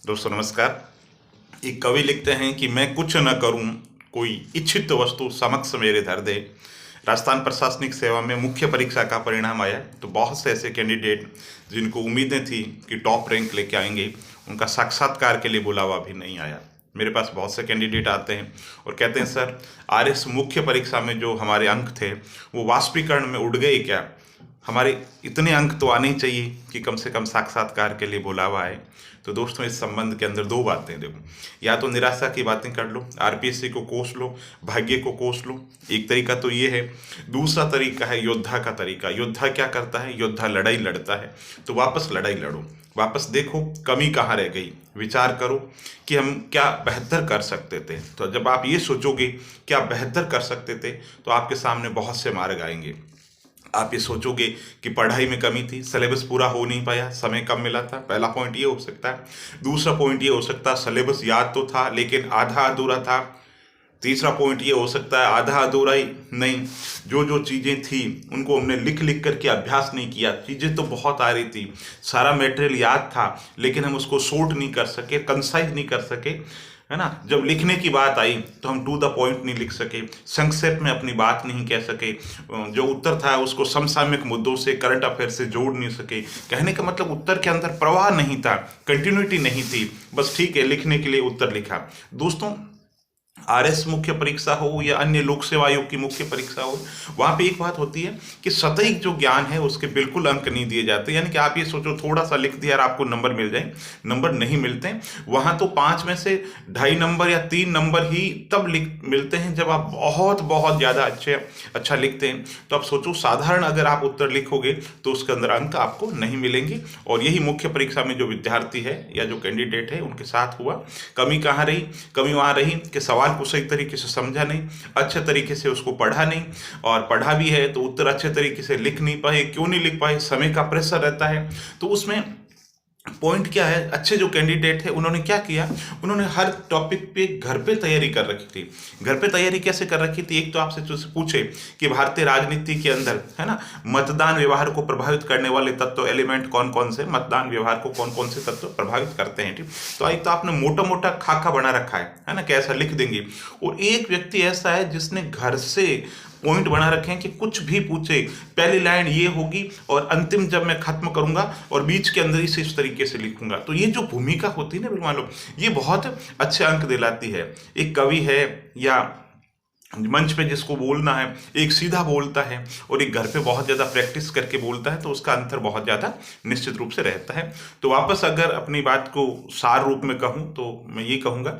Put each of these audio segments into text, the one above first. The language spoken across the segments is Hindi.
दोस्तों नमस्कार। एक कवि लिखते हैं कि मैं कुछ न करूं, कोई इच्छित वस्तु समक्ष मेरे धर दे। राजस्थान प्रशासनिक सेवा में मुख्य परीक्षा का परिणाम आया तो बहुत से ऐसे कैंडिडेट जिनको उम्मीदें थी कि टॉप रैंक लेके आएंगे, उनका साक्षात्कार के लिए बुलावा भी नहीं आया। मेरे पास बहुत से कैंडिडेट आते हैं और कहते हैं सर, आरएस मुख्य परीक्षा में जो हमारे अंक थे वो वाष्पीकरण में उड़ गए क्या? हमारे इतने अंक तो आने ही चाहिए कि कम से कम साक्षात्कार के लिए बुलावा आए। तो दोस्तों, इस संबंध के अंदर दो बातें देखो, या तो निराशा की बातें कर लो, आरपीएससी को कोस लो, भाग्य को कोस लो, एक तरीका तो ये है। दूसरा तरीका है योद्धा का तरीका। योद्धा क्या करता है? योद्धा लड़ाई लड़ता है। तो वापस लड़ाई लड़ो, वापस देखो कमी कहाँ रह गई, विचार करो कि हम क्या बेहतर कर सकते थे। तो जब आप ये सोचोगे क्या बेहतर कर सकते थे तो आपके सामने बहुत से मार्ग आएंगे। आप ये सोचोगे कि पढ़ाई में कमी थी, सिलेबस पूरा हो नहीं पाया, समय कम मिला था, पहला पॉइंट ये हो सकता है। दूसरा पॉइंट ये हो सकता है सिलेबस याद तो था लेकिन आधा अधूरा था। तीसरा पॉइंट ये हो सकता है आधा अधूरा ही नहीं, जो जो चीज़ें थी उनको हमने लिख लिख करके अभ्यास नहीं किया। चीज़ें तो बहुत आ रही थी, सारा मटेरियल याद था लेकिन हम उसको शॉर्ट नहीं कर सके, कंसाइज नहीं कर सके, है ना। जब लिखने की बात आई तो हम टू द पॉइंट नहीं लिख सके, संक्षेप में अपनी बात नहीं कह सके, जो उत्तर था उसको समसामयिक मुद्दों से, करंट अफेयर से जोड़ नहीं सके। कहने का मतलब उत्तर के अंदर प्रवाह नहीं था, कंटिन्यूटी नहीं थी, बस ठीक है लिखने के लिए उत्तर लिखा। दोस्तों, आरएस मुख्य परीक्षा हो या अन्य लोक सेवा आयोग की मुख्य परीक्षा हो, वहाँ पे एक बात होती है कि सतही जो ज्ञान है उसके बिल्कुल अंक नहीं दिए जाते। यानी कि आप ये सोचो थोड़ा सा लिख दिया और आपको नंबर मिल जाए, नंबर नहीं मिलते। वहाँ तो 5 में से 2.5 नंबर या 3 नंबर ही तब मिलते हैं जब आप बहुत बहुत ज़्यादा अच्छा लिखते हैं। तो आप सोचो साधारण अगर आप उत्तर लिखोगे तो उसके अंदर अंक आपको नहीं मिलेंगे। और यही मुख्य परीक्षा में जो विद्यार्थी है या जो कैंडिडेट है उनके साथ हुआ। कमी कहाँ रही? कमी वहाँ रही कि सवाल को सही तरीके से समझा नहीं, अच्छे तरीके से उसको पढ़ा नहीं, और पढ़ा भी है तो उत्तर अच्छे तरीके से लिख नहीं पाए। क्यों नहीं लिख पाए? समय का प्रेशर रहता है। तो उसमें पॉइंट क्या है, अच्छे जो कैंडिडेट है उन्होंने क्या किया, उन्होंने हर टॉपिक पे घर पे तैयारी कर रखी थी। घर पे तैयारी कैसे कर रखी थी? एक तो आपसे जो पूछे कि भारतीय राजनीति के अंदर, है ना, मतदान व्यवहार को प्रभावित करने वाले तत्व, एलिमेंट कौन कौन से, मतदान व्यवहार को कौन कौन से तत्व प्रभावित करते हैं, ठीक। तो एक तो आपने मोटा मोटा खाका बना रखा है ना, कैसा लिख देंगे। और एक व्यक्ति ऐसा है जिसने घर से पॉइंट बना रखे हैं कि कुछ भी पूछे पहली लाइन ये होगी और अंतिम जब मैं खत्म करूंगा और बीच के अंदर इस तरीके से लिखूंगा। तो ये जो भूमिका होती है ना, मान लो ये बहुत अच्छे अंक दिलाती है। एक कवि है या मंच पे जिसको बोलना है, एक सीधा बोलता है और एक घर पे बहुत ज़्यादा प्रैक्टिस करके बोलता है, तो उसका अंतर बहुत ज़्यादा निश्चित रूप से रहता है। तो वापस अगर अपनी बात को सार रूप में कहूँ तो मैं ये कहूँगा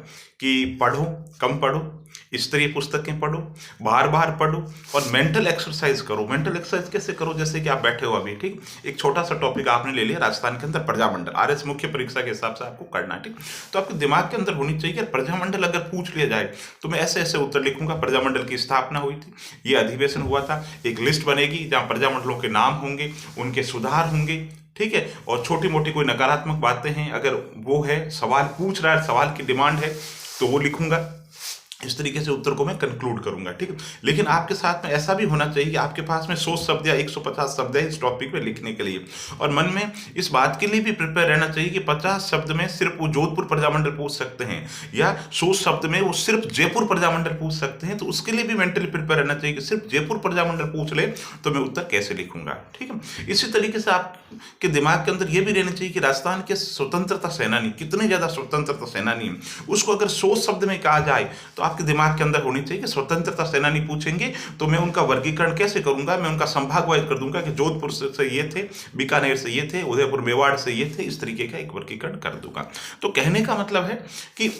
कि पढ़ो, कम पढ़ो, स्तरीय पुस्तकें पढ़ो, बार बार पढ़ो और मेंटल एक्सरसाइज करो। मेंटल एक्सरसाइज कैसे करो? जैसे कि आप बैठे हो अभी, ठीक, एक छोटा सा टॉपिक आपने ले लिया, राजस्थान के अंदर प्रजामंडल, आरएस मुख्य परीक्षा के हिसाब से आपको करना है, ठीक। तो आपके दिमाग के अंदर होनी चाहिए कि प्रजामंडल अगर पूछ लिया जाए तो मैं ऐसे ऐसे उत्तर लिखूंगा। प्रजामंडल की स्थापना हुई थी, ये अधिवेशन हुआ था, एक लिस्ट बनेगी जहाँ प्रजामंडलों के नाम होंगे, उनके सुधार होंगे, ठीक है। और छोटी मोटी कोई नकारात्मक बातें हैं अगर वो है, सवाल पूछ रहा है, सवाल की डिमांड है तो वो लिखूंगा। इस तरीके से उत्तर को मैं कंक्लूड करूंगा, ठीक है। लेकिन आपके साथ में ऐसा भी होना चाहिए कि आपके पास में 100 शब्द या 150 शब्द है इस टॉपिक पे लिखने के लिए, और मन में इस बात के लिए भी प्रिपेयर रहना चाहिए कि 50 शब्द में सिर्फ वो जोधपुर प्रजामंडल पूछ सकते हैं या 100 शब्द में वो सिर्फ जयपुर प्रजामंडल पूछ सकते हैं। तो उसके लिए भी मेंटली प्रिपेयर रहना चाहिए कि सिर्फ जयपुर प्रजामंडल पूछ ले तो मैं उत्तर कैसे लिखूंगा, ठीक है। इसी तरीके से आपके दिमाग के अंदर यह भी रहना चाहिए कि राजस्थान के स्वतंत्रता सेनानी, कितने ज्यादा स्वतंत्रता सेनानी, उसको अगर 100 शब्द में कहा जाए तो आपके दिमाग के अंदर होनी चाहिए कि स्वतंत्रता सेनानी पूछेंगे तो मैं उनका वर्गीकरण कैसे करूंगा। मैं उनका संभाग वाइज कर दूंगा कि जोधपुर से ये थे, बीकानेर से ये थे, उदयपुर मेवाड़ से ये थे, इस तरीके का एक वर्गीकरण कर दूंगा। तो कहने का मतलब है कि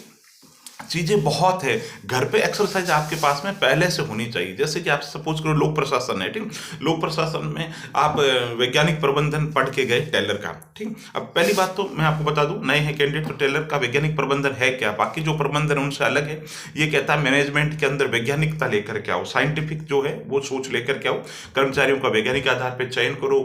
चीजें बहुत है, घर पे एक्सरसाइज आपके पास में पहले से होनी चाहिए। जैसे कि आप सपोज करो लोक प्रशासन है, ठीक, लोक प्रशासन में आप वैज्ञानिक प्रबंधन पढ़ के गए टेलर का, ठीक। अब पहली बात तो मैं आपको बता दूं, नए हैं कैंडिडेट तो टेलर का वैज्ञानिक प्रबंधन है क्या? बाकी जो प्रबंधन है उनसे अलग है। ये कहता है मैनेजमेंट के अंदर वैज्ञानिकता लेकर के आओ, साइंटिफिक जो है वो सोच लेकर के आओ, कर्मचारियों का वैज्ञानिक आधार पर चयन करो,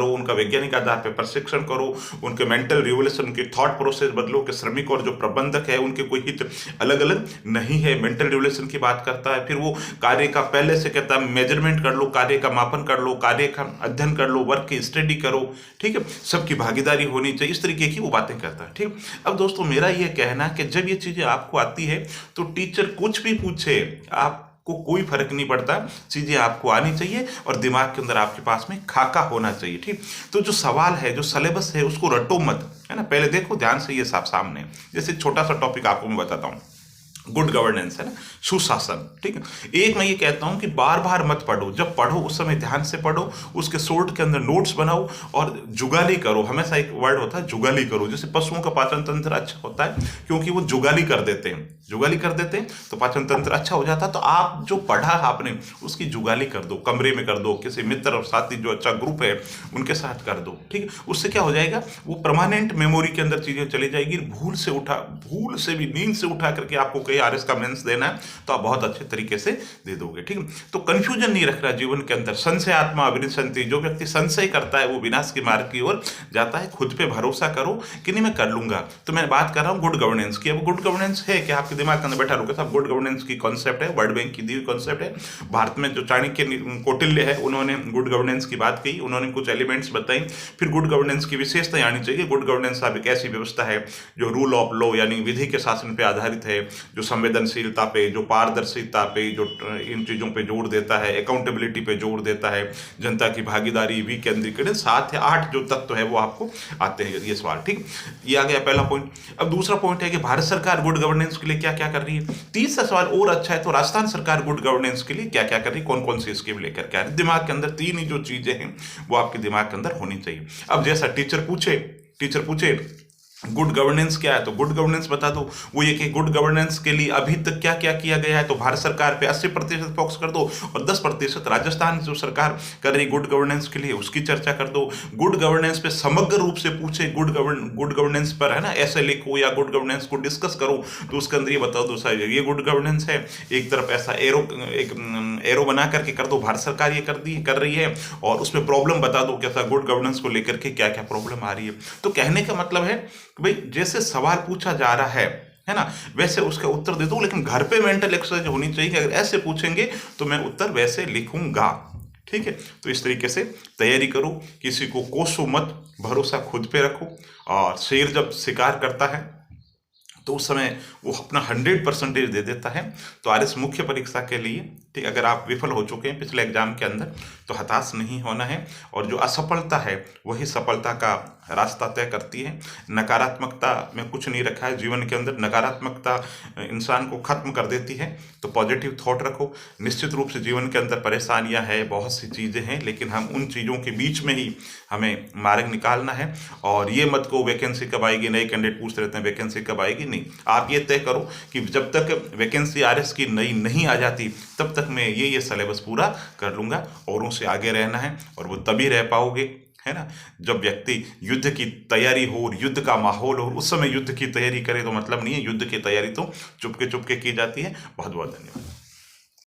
उनका वैज्ञानिक आधार पर प्रशिक्षण करो, उनके मेंटल रिवोल्यूशन, उनकी थॉट प्रोसेस बदलो कि श्रमिक और जो प्रबंधक है उनके कोई हित अलग अलग नहीं है। मेंटल रेगुलेशन की बात करता है, फिर वो कार्य का पहले से कहता है मेजरमेंट कर लो, कार्य का मापन कर लो, कार्य का अध्ययन कर लो, वर्क की स्टडी करो, ठीक है, सबकी भागीदारी होनी चाहिए, इस तरीके की वो बातें करता है, ठीक। अब दोस्तों मेरा ये कहना है कि जब ये चीजें आपको आती है तो टीचर कुछ भी पूछे आपको कोई फर्क नहीं पड़ता, चीजें आपको आनी चाहिए और दिमाग के अंदर आपके पास में खाका होना चाहिए, ठीक। तो जो सवाल है, जो सिलेबस है, उसको रटो मत, है ना, पहले देखो ध्यान से ये साफ सामने। जैसे छोटा सा टॉपिक आपको मैं बताता हूँ, गुड गवर्नेंस, है ना, सुशासन, ठीक है। एक मैं ये कहता हूं कि बार बार मत पढ़ो, जब पढ़ो उस समय ध्यान से पढ़ो, उसके शॉर्ट के अंदर नोट्स बनाओ और जुगाली करो। हमेशा एक वर्ड होता है जुगाली करो। जैसे पशुओं का पाचन तंत्र अच्छा होता है क्योंकि वो जुगाली कर देते हैं, जुगाली कर देते हैं तो पाचन तंत्र अच्छा हो जाता है। तो आप जो पढ़ा आपने उसकी जुगाली कर दो, कमरे में कर दो, किसी मित्र और साथी जो अच्छा ग्रुप है उनके साथ कर दो, ठीक है। उससे क्या हो जाएगा, वो परमानेंट मेमोरी के अंदर चीजें चली जाएगी। भूल से भी नींद से उठा करके आपको आरएस का मेंस देना है तो आप बहुत अच्छे तरीके से दे दोगे, ठीक है। तो कंफ्यूजन नहीं रखना जीवन के अंदर। संशय आत्मा विनिशंति, जो व्यक्ति संशय करता है वो विनाश के मार्ग की ओर जाता है। खुद पे भरोसा करो कि नहीं मैं कर लूंगा। तो मैं बात कर रहा हूँ गुड गवर्नेंस की। अब गुड गवर्नेंस है कि आपके दिमाग के अंदर बैठा रुका साहब, गुड गवर्नेंस की कॉन्सेप्ट है, वर्ल्ड बैंक की दी हुई कॉन्सेप्ट है। भारत में जो चाणक्य कौटिल्य है उन्होंने गुड गवर्नेंस की बात कही, उन्होंने कुछ एलिमेंट्स बताई। फिर गुड गवर्नेंस की विशेषताएं आनी चाहिए। गुड गवर्नेंस आप एक ऐसी व्यवस्था है जो रूल ऑफ लॉ यानी विधि के शासन पर आधारित है, जो संवेदनशीलता पे, जो पारदर्शिता पे, जो इन चीजों पे जोर देता है, अकाउंटेबिलिटी पे जोर देता है, जनता की भागीदारी, विकेंद्रीकरण, 7 या 8 जो तत्व है वो आपको आते हैं ये सवाल, ठीक। ये आ गया पहला पॉइंट। अब दूसरा पॉइंट है कि भारत सरकार गुड गवर्नेंस के लिए क्या क्या कर रही है। तीसरा सवाल और अच्छा है, तो राजस्थान सरकार गुड गवर्नेंस के लिए क्या क्या कर रही है, कौन कौन सी स्कीम लेकर के आ रही है। दिमाग के अंदर 3 ही जो चीजें हैं वो आपके दिमाग के अंदर होनी चाहिए। अब जैसा टीचर पूछे गुड गवर्नेंस क्या है तो गुड गवर्नेंस बता दो। वो ये कि गुड गवर्नेंस के लिए अभी तक क्या क्या किया गया है, तो भारत सरकार पे 80% फोकस कर दो और 10% राजस्थान जो सरकार कर रही गुड गवर्नेंस के लिए उसकी चर्चा कर दो। गुड गवर्नेंस पे समग्र रूप से पूछे गुड गवर्नेंस पर, है ना, ऐसे लिखो या गुड गवर्नेंस को डिस्कस करो तो उसके अंदर ये बता दो सर ये गुड गवर्नेंस है। एक तरफ ऐसा एरो बना करके कर दो, भारत सरकार ये कर रही है और उसमें प्रॉब्लम बता दो कैसा गुड गवर्नेंस को लेकर के क्या क्या प्रॉब्लम आ रही है। तो कहने का मतलब है भाई जैसे सवाल पूछा जा रहा है ना, वैसे उसका उत्तर दे दो, लेकिन घर पे मेंटल एक्सरसाइज होनी चाहिए कि अगर ऐसे पूछेंगे तो मैं उत्तर वैसे लिखूंगा, ठीक है। तो इस तरीके से तैयारी करो, किसी को कोसो मत, भरोसा खुद पे रखो। और शेर जब शिकार करता है तो उस समय वो अपना 100% दे देता है। तो आरएस मुख्य परीक्षा के लिए, ठीक, अगर आप विफल हो चुके हैं पिछले एग्जाम के अंदर तो हताश नहीं होना है। और जो असफलता है वही सफलता का रास्ता तय करती है। नकारात्मकता में कुछ नहीं रखा है जीवन के अंदर, नकारात्मकता इंसान को खत्म कर देती है। तो पॉजिटिव थॉट रखो। निश्चित रूप से जीवन के अंदर परेशानियां हैं, बहुत सी चीज़ें हैं, लेकिन हम उन चीज़ों के बीच में ही हमें मार्ग निकालना है। और ये मत को वैकेंसी कब आएगी, नए कैंडिडेट पूछ रहते हैं वैकेंसी कब आएगी, नहीं, आप ये तय करो कि जब तक वैकेंसी आरएस की नई नहीं आ जाती तब तक मैं ये सिलेबस पूरा कर लूँगा। औरों से आगे रहना है और वो तभी रह पाओगे, है ना, जब व्यक्ति युद्ध की तैयारी हो और युद्ध का माहौल हो, उस समय युद्ध की तैयारी करे तो मतलब नहीं है। युद्ध की तैयारी तो चुपके चुपके की जाती है। बहुत बहुत धन्यवाद।